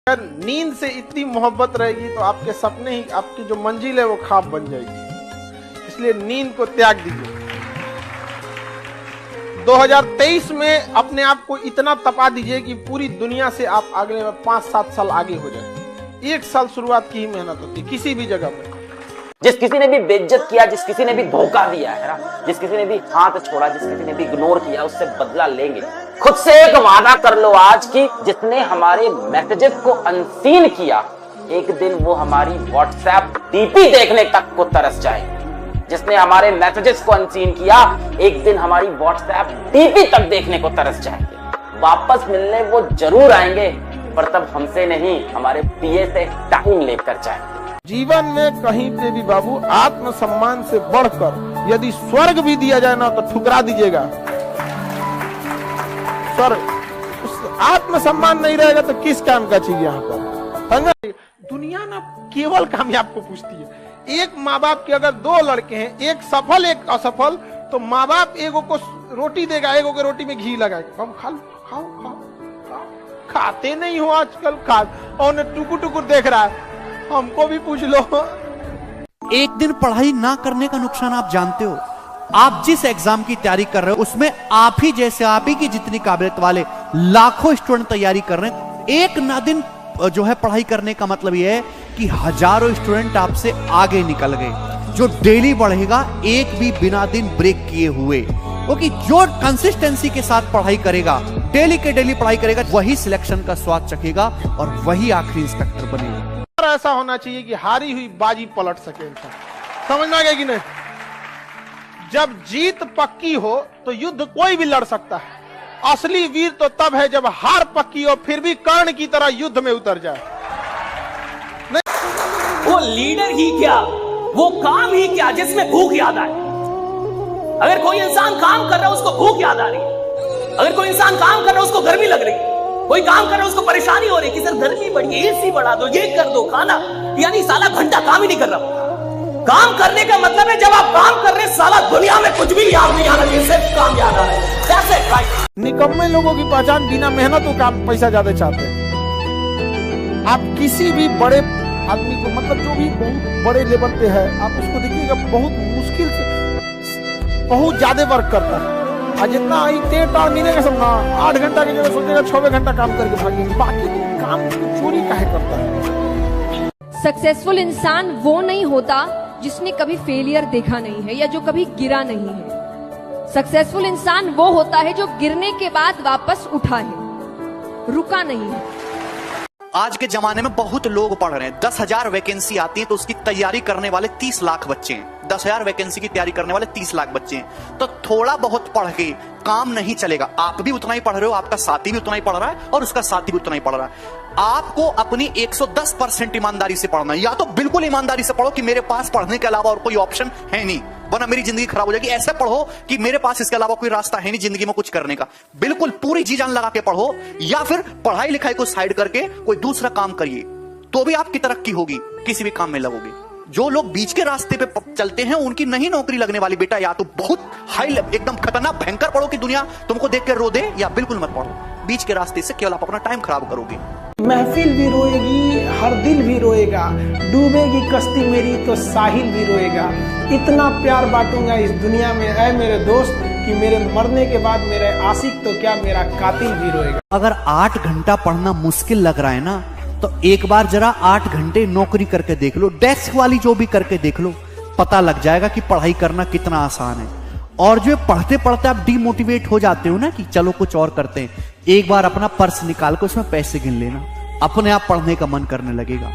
अगर नींद से इतनी मोहब्बत रहेगी तो आपके सपने ही, आपकी जो मंजिल है वो ख्वाब बन जाएगी। इसलिए नींद को त्याग दीजिए। 2023 में अपने आप को इतना तपा दीजिए कि पूरी दुनिया से आप अगले 5-7 साल आगे हो जाए। 1 साल शुरुआत की ही मेहनत होती है किसी भी जगह में। जिस किसी ने भी बेइज्जत किया, जिस किसी ने भी धोखा दिया है ना, जिस किसी ने भी हाथ छोड़ा, जिस किसी ने भी इग्नोर किया, उससे बदला लेंगे। खुद से एक वादा कर लो आज की, जिसने हमारे मैसेजेस को अनसीन किया, एक दिन वो हमारी व्हाट्सएप डीपी देखने तक को तरस जाएंगे। जिसने हमारे मैसेजेस को अनसीन किया, एक दिन हमारी व्हाट्सएप डीपी तक देखने को तरस जाएंगे। वापस मिलने वो जरूर आएंगे, पर तब हमसे नहीं, हमारे पीए से टाइम लेकर जाएंगे। जीवन में कहीं पे भी बाबू आत्मसम्मान से बढ़कर यदि स्वर्ग भी दिया जाए ना तो ठुकरा दीजिएगा। स्वर्ग, उस आत्मसम्मान नहीं रहेगा तो किस काम का चाहिए यहाँ पर। दुनिया ना केवल कामयाब को पूछती है। एक माँ बाप के अगर 2 लड़के हैं, एक सफल एक असफल, तो माँ बाप एगो को रोटी देगा, एगो के रोटी में घी लगाएगा। हम खाओ खाओ खाओ खाओ, खाते नहीं हो आजकल। खा और टुकुर टुकुर देख रहा है, हमको भी पूछ लो। एक दिन पढ़ाई ना करने का नुकसान आप जानते हो। आप जिस एग्जाम की तैयारी कर रहे हो उसमें आप ही जैसे, आप ही की जितनी काबिलियत वाले लाखों स्टूडेंट तैयारी कर रहे हैं। एक ना दिन जो है पढ़ाई करने का मतलब यह है कि हजारों स्टूडेंट आपसे आगे निकल गए। जो डेली बढ़ेगा एक भी बिना दिन ब्रेक किए हुए, क्योंकि जो कंसिस्टेंसी के साथ पढ़ाई करेगा, डेली के डेली पढ़ाई करेगा, वही सिलेक्शन का स्वाद चखेगा और वही आखिरी इंस्पेक्टर बनेगा। ऐसा होना चाहिए कि हारी हुई बाजी पलट सके इंसान। समझ में आ गया कि नहीं? जब जीत पक्की हो तो युद्ध कोई भी लड़ सकता है। असली वीर तो तब है जब हार पक्की हो फिर भी कर्ण की तरह युद्ध में उतर जाए। वो लीडर ही क्या, वो काम ही क्या जिसमें भूख याद आए। अगर कोई इंसान काम कर रहा है उसको भूख याद आ रही है, अगर कोई इंसान काम कर रहा है उसको गर्मी लग रही है, कोई काम कर रहा है उसको परेशानी हो रही है कि सर गर्मी बढ़ी है, एसी बढ़ा दो, ये कर दो, खाना, यानी साला घंटा काम ही नहीं कर रहा। काम करने का मतलब है जब आप काम कर रहे हैं, साला दुनिया में कुछ भी याद नहीं आना चाहिए, सिर्फ काम याद आ रहा है। That's it, right? निकम्मे लोगों की पहचान बिना मेहनत को काम पैसा ज्यादा चाहते हैं। आप किसी भी बड़े आदमी को, मतलब जो भी बहुत बड़े लेवल पे है, आप उसको देखिएगा बहुत मुश्किल से बहुत ज्यादा वर्क करता है। और जितना टेढ़ मिलेगा सब ना 8 घंटा की जगह सोचेगा 6 घंटा काम करके भागेंगे। बाकी काम चोरी काहे करता है। सक्सेसफुल इंसान वो नहीं होता जिसने कभी फेलियर देखा नहीं है या जो कभी गिरा नहीं है। सक्सेसफुल इंसान वो होता है जो गिरने के बाद वापस उठा है, रुका नहीं है। आज के जमाने में बहुत लोग पढ़ रहे हैं। 10,000 वैकेंसी आती है तो उसकी तैयारी करने वाले 30 लाख बच्चे हैं। 10,000 वैकेंसी की तैयारी करने वाले 30 लाख बच्चे हैं। तो थोड़ा बहुत पढ़ के काम नहीं चलेगा। आप भी उतना ही पढ़ रहे हो, आपका साथी भी उतना ही पढ़ रहा है और उसका साथी भी उतना ही पढ़ रहा है। आपको अपनी 110% ईमानदारी से पढ़ना है। या तो बिल्कुल ईमानदारी से पढ़ो कि मेरे पास पढ़ने के अलावा और कोई ऑप्शन है नहीं, वरना मेरी जिंदगी खराब हो जाएगी। ऐसे पढ़ो कि मेरे पास इसके अलावा कोई रास्ता है नहीं जिंदगी में कुछ करने का। बिल्कुल पूरी जी जान लगा के पढ़ो, या फिर पढ़ाई लिखाई को साइड करके कोई दूसरा काम करिए, तो भी आपकी तरक्की होगी, किसी भी काम में लगोगे। जो लोग बीच के रास्ते पे चलते हैं उनकी नहीं नौकरी लगने वाली बेटा। या तो बहुत हाई एकदम खतरनाक भयंकर पढ़ो कि दुनिया तुमको देख के रो दे, या बिल्कुल मत पढ़ो। बीच के रास्ते से केवल आप अपना टाइम खराब करोगे। महफिल भी रोएगी, हर दिल भी रोएगा, डूबेगी कश्ती मेरी तो साहिल भी रोएगा। इतना प्यार बांटूंगा इस दुनिया में ऐ मेरे दोस्त कि मेरे मरने के बाद मेरे आशिक तो क्या मेरा कातिल भी रोएगा। अगर 8 घंटा पढ़ना मुश्किल लग रहा है ना, तो एक बार जरा 8 घंटे नौकरी करके देख लो, डेस्क वाली जो भी करके देख लो, पता लग जाएगा कि पढ़ाई करना कितना आसान है। और जो पढ़ते पढ़ते आप डीमोटिवेट हो जाते हो ना कि चलो कुछ और करते हैं, एक बार अपना पर्स निकाल कर उसमें पैसे गिन लेना, अपने आप पढ़ने का मन करने लगेगा।